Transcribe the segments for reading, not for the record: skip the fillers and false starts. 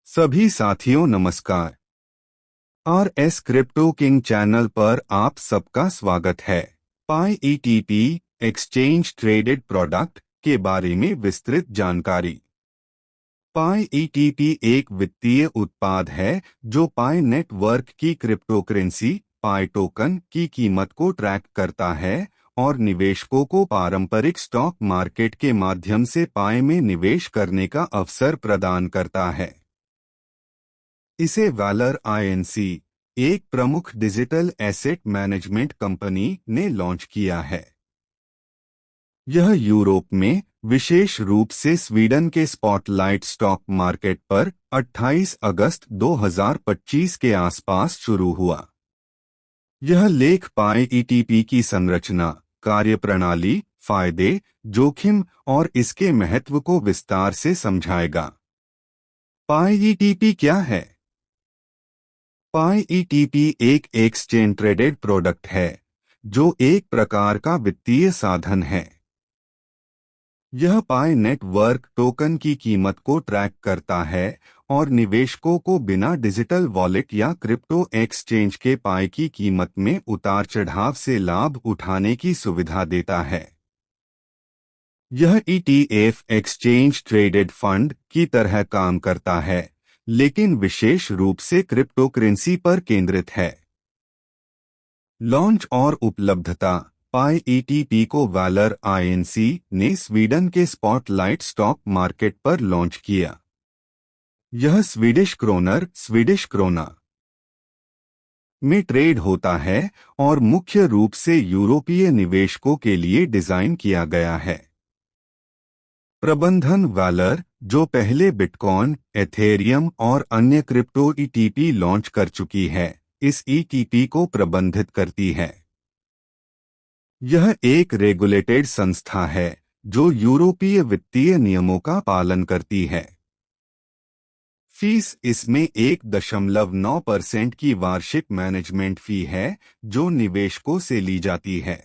सभी साथियों नमस्कार। RS क्रिप्टो किंग चैनल पर आप सबका स्वागत है। पाई ETP एक्सचेंज ट्रेडेड प्रोडक्ट के बारे में विस्तृत जानकारी। पाई ETP एक वित्तीय उत्पाद है जो पाई नेटवर्क की क्रिप्टोकरेंसी पाई टोकन की कीमत को ट्रैक करता है और निवेशकों को पारंपरिक स्टॉक मार्केट के माध्यम से पाई में निवेश करने का अवसर प्रदान करता है। इसे वैलर INC, एक प्रमुख डिजिटल एसेट मैनेजमेंट कंपनी ने लॉन्च किया है। यह यूरोप में, विशेष रूप से स्वीडन के स्पॉटलाइट स्टॉक मार्केट पर 28 अगस्त 2025 के आसपास शुरू हुआ। यह लेख पाई ETP की संरचना, कार्यप्रणाली, फायदे, जोखिम और इसके महत्व को विस्तार से समझाएगा। पाई ETP क्या है? पाई ETP एक एक्सचेंज ट्रेडेड प्रोडक्ट है जो एक प्रकार का वित्तीय साधन है। यह पाई नेटवर्क टोकन की कीमत को ट्रैक करता है और निवेशकों को बिना डिजिटल वॉलेट या क्रिप्टो एक्सचेंज के पाई की कीमत में उतार चढ़ाव से लाभ उठाने की सुविधा देता है। यह ETF एक्सचेंज ट्रेडेड फंड की तरह काम करता है, लेकिन विशेष रूप से क्रिप्टोकरेंसी पर केंद्रित है। लॉन्च और उपलब्धता। पाई ETP को वैलर INC ने स्वीडन के स्पॉटलाइट स्टॉक मार्केट पर लॉन्च किया। यह स्वीडिश क्रोना में ट्रेड होता है और मुख्य रूप से यूरोपीय निवेशकों के लिए डिजाइन किया गया है। प्रबंधन वैलर, जो पहले बिटकॉइन, एथेरियम और अन्य क्रिप्टो ETP लॉन्च कर चुकी है, इस ETP को प्रबंधित करती है। यह एक रेगुलेटेड संस्था है जो यूरोपीय वित्तीय नियमों का पालन करती है। फीस इसमें 1.9% की वार्षिक मैनेजमेंट फी है जो निवेशकों से ली जाती है।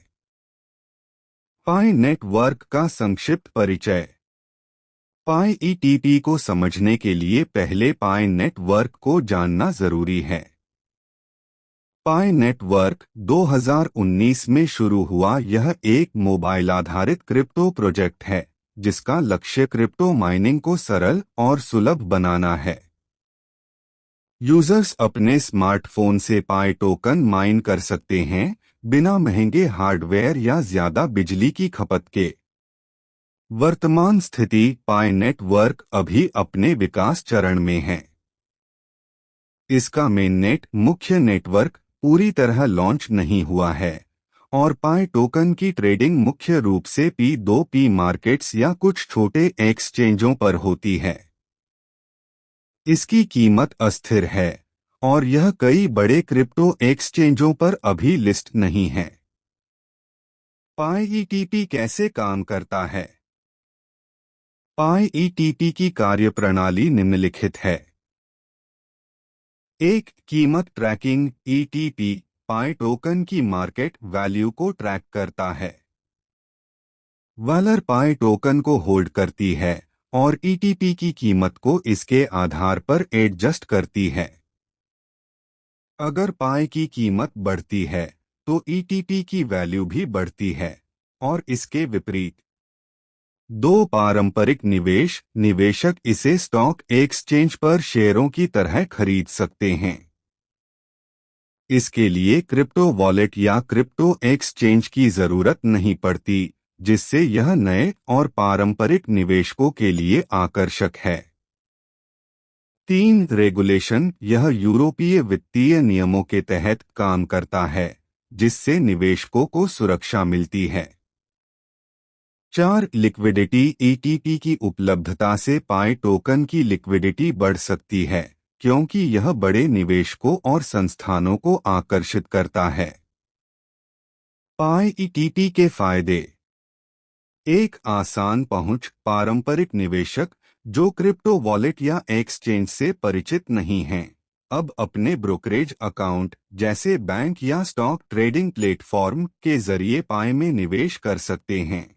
पाई नेटवर्क का संक्षिप्त परिचय। पाई ETP को समझने के लिए पहले पाई नेटवर्क को जानना जरूरी है। पाई नेटवर्क 2019 में शुरू हुआ। यह एक मोबाइल आधारित क्रिप्टो प्रोजेक्ट है जिसका लक्ष्य क्रिप्टो माइनिंग को सरल और सुलभ बनाना है। यूजर्स अपने स्मार्टफोन से पाई टोकन माइन कर सकते हैं बिना महंगे हार्डवेयर या ज्यादा बिजली की खपत के। वर्तमान स्थिति। पाई नेटवर्क अभी अपने विकास चरण में है। इसका मेननेट मुख्य नेटवर्क पूरी तरह लॉन्च नहीं हुआ है और पाई टोकन की ट्रेडिंग मुख्य रूप से P2P मार्केट्स या कुछ छोटे एक्सचेंजों पर होती है। इसकी कीमत अस्थिर है और यह कई बड़े क्रिप्टो एक्सचेंजों पर अभी लिस्ट नहीं है। पाई ETP कैसे काम करता है? पाई ETP की कार्यप्रणाली निम्नलिखित है। एक, कीमत ट्रैकिंग। ETP पाई टोकन की मार्केट वैल्यू को ट्रैक करता है। वैलर पाई टोकन को होल्ड करती है और ETP की कीमत को इसके आधार पर एडजस्ट करती है। अगर पाई की कीमत बढ़ती है तो ETP की वैल्यू भी बढ़ती है और इसके विपरीत। दो, पारंपरिक निवेशक इसे स्टॉक एक्सचेंज पर शेयरों की तरह खरीद सकते हैं। इसके लिए क्रिप्टो वॉलेट या क्रिप्टो एक्सचेंज की जरूरत नहीं पड़ती, जिससे यह नए और पारंपरिक निवेशकों के लिए आकर्षक है। 3, रेगुलेशन। यह यूरोपीय वित्तीय नियमों के तहत काम करता है, जिससे निवेशकों को सुरक्षा मिलती है। 4, लिक्विडिटी। ETP की उपलब्धता से पाई टोकन की लिक्विडिटी बढ़ सकती है क्योंकि यह बड़े निवेशकों और संस्थानों को आकर्षित करता है। पाई ETP के फायदे। एक, आसान पहुंच। पारंपरिक निवेशक जो क्रिप्टो वॉलेट या एक्सचेंज से परिचित नहीं हैं, अब अपने ब्रोकरेज अकाउंट जैसे बैंक या स्टॉक ट्रेडिंग प्लेटफॉर्म के जरिए पाई में निवेश कर सकते हैं।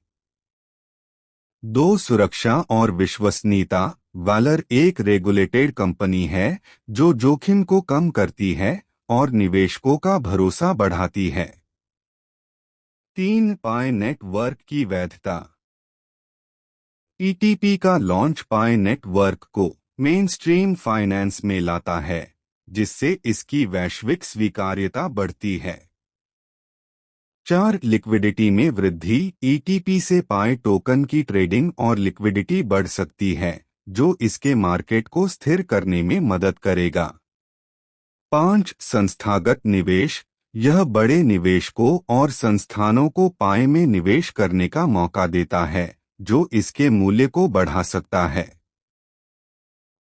दो, सुरक्षा और विश्वसनीयता। वैलर एक रेगुलेटेड कंपनी है जो जोखिम को कम करती है और निवेशकों का भरोसा बढ़ाती है। 3, पाई नेटवर्क की वैधता। ईटीपी का लॉन्च पाई नेटवर्क को मेन स्ट्रीम फाइनेंस में लाता है, जिससे इसकी वैश्विक स्वीकार्यता बढ़ती है। 4, लिक्विडिटी में वृद्धि। ईटीपी से पाई टोकन की ट्रेडिंग और लिक्विडिटी बढ़ सकती है, जो इसके मार्केट को स्थिर करने में मदद करेगा। 5, संस्थागत निवेश। यह बड़े निवेशकों और संस्थानों को पाई में निवेश करने का मौका देता है, जो इसके मूल्य को बढ़ा सकता है।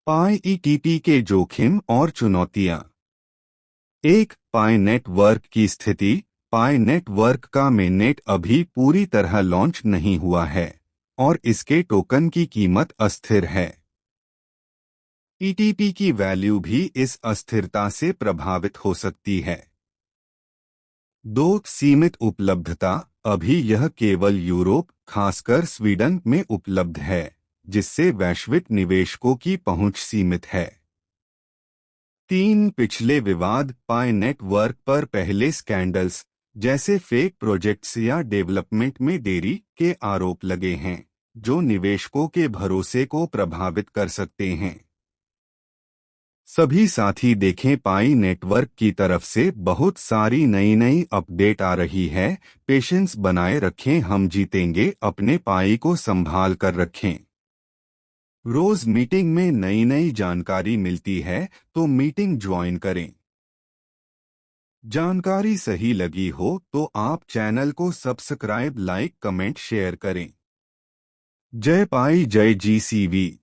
पाई ईटीपी के जोखिम और चुनौतियां। 1, पाई नेटवर्क की स्थिति। पाई नेटवर्क का mainnet अभी पूरी तरह लॉन्च नहीं हुआ है और इसके टोकन की कीमत अस्थिर है। ईटीपी की वैल्यू भी इस अस्थिरता से प्रभावित हो सकती है। 2, सीमित उपलब्धता। अभी यह केवल यूरोप, खासकर स्वीडन में उपलब्ध है, जिससे वैश्विक निवेशकों की पहुंच सीमित है। 3, पिछले विवाद। पाई नेटवर्क पर पहले स्कैंडल्स जैसे फेक प्रोजेक्ट्स या डेवलपमेंट में देरी के आरोप लगे हैं, जो निवेशकों के भरोसे को प्रभावित कर सकते हैं। सभी साथी देखें, पाई नेटवर्क की तरफ से बहुत सारी नई अपडेट आ रही है। पेशेंस बनाए रखें, हम जीतेंगे। अपने पाई को संभाल कर रखें। रोज मीटिंग में नई जानकारी मिलती है, तो मीटिंग ज्वाइन करें। जानकारी सही लगी हो तो आप चैनल को सब्सक्राइब, लाइक, कमेंट, शेयर करें। जय पाई, जय जीसीवी।